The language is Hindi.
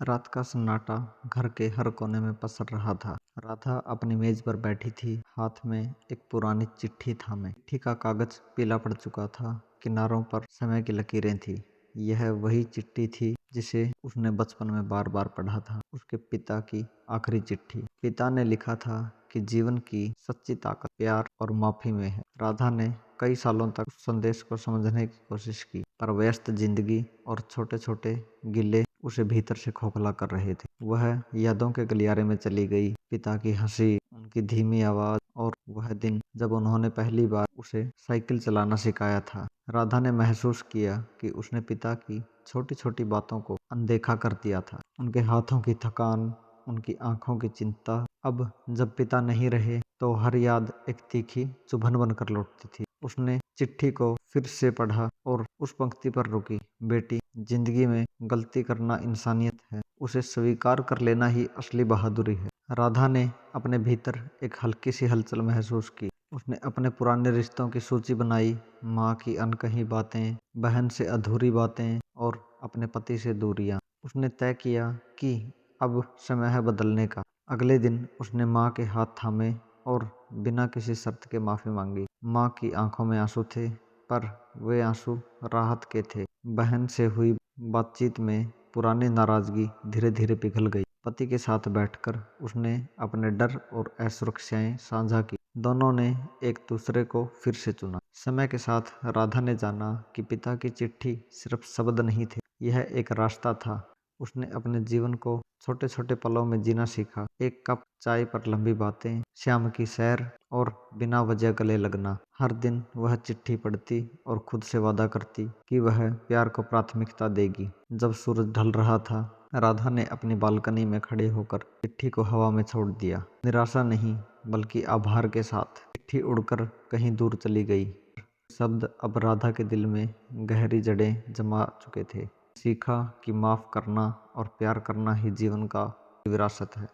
रात का सन्नाटा घर के हर कोने में पसर रहा था। राधा अपनी मेज पर बैठी थी, हाथ में एक पुरानी चिट्ठी थामे। चिट्ठी का कागज पीला पड़ चुका था, किनारों पर समय की लकीरें थी। यह वही चिट्ठी थी जिसे उसने बचपन में बार बार पढ़ा था। उसके पिता की आखिरी चिट्ठी। पिता ने लिखा था कि जीवन की सच्ची ताकत प्यार और माफी में है। राधा ने कई सालों तक उस संदेश को समझने की कोशिश की, पर व्यस्त जिंदगी और छोटे छोटे गिले उसे भीतर से खोखला कर रहे थे। वह यादों के गलियारे में चली गई। पिता की हंसी, उनकी धीमी आवाज और वह दिन जब उन्होंने पहली बार उसे साइकिल चलाना सिखाया था। राधा ने महसूस किया कि उसने पिता की छोटी छोटी बातों को अनदेखा कर दिया था। उनके हाथों की थकान, उनकी आंखों की चिंता। अब जब पिता नहीं रहे तो हर याद एक तीखी चुभन बनकर लौटती थी। उसने चिट्ठी को फिर से पढ़ा और उस पंक्ति पर रुकी, बेटी, जिंदगी में गलती करना इंसानियत है, उसे स्वीकार कर लेना ही असली बहादुरी है। राधा ने अपने भीतर एक हल्की सी हलचल महसूस की। उसने अपने पुराने रिश्तों की सूची बनाई, माँ की अनकही बातें, बहन से अधूरी बातें और अपने पति से दूरियां। उसने तय किया कि अब समय है बदलने का। अगले दिन उसने माँ के हाथ थामे और बिना किसी शर्त के माफी मांगी। माँ की आंखों में आंसू थे, पर वे आंसू राहत के थे। बहन से हुई बातचीत में पुरानी नाराजगी धीरे धीरे पिघल गई। पति के साथ बैठकर उसने अपने डर और असुरक्षाएं साझा की। दोनों ने एक दूसरे को फिर से चुना। समय के साथ राधा ने जाना कि पिता की चिट्ठी सिर्फ शब्द नहीं थे, यह एक रास्ता था। उसने अपने जीवन को छोटे छोटे पलों में जीना सीखा। एक कप चाय पर लंबी बातें, शाम की सैर और बिना वजह गले लगना। हर दिन वह चिट्ठी पढ़ती और खुद से वादा करती कि वह प्यार को प्राथमिकता देगी। जब सूरज ढल रहा था, राधा ने अपनी बालकनी में खड़े होकर चिट्ठी को हवा में छोड़ दिया। निराशा नहीं, बल्कि आभार के साथ। चिट्ठी उड़कर कहीं दूर चली गई। शब्द अब राधा के दिल में गहरी जड़ें जमा चुके थे। सीखा कि माफ करना और प्यार करना ही जीवन का विरासत है।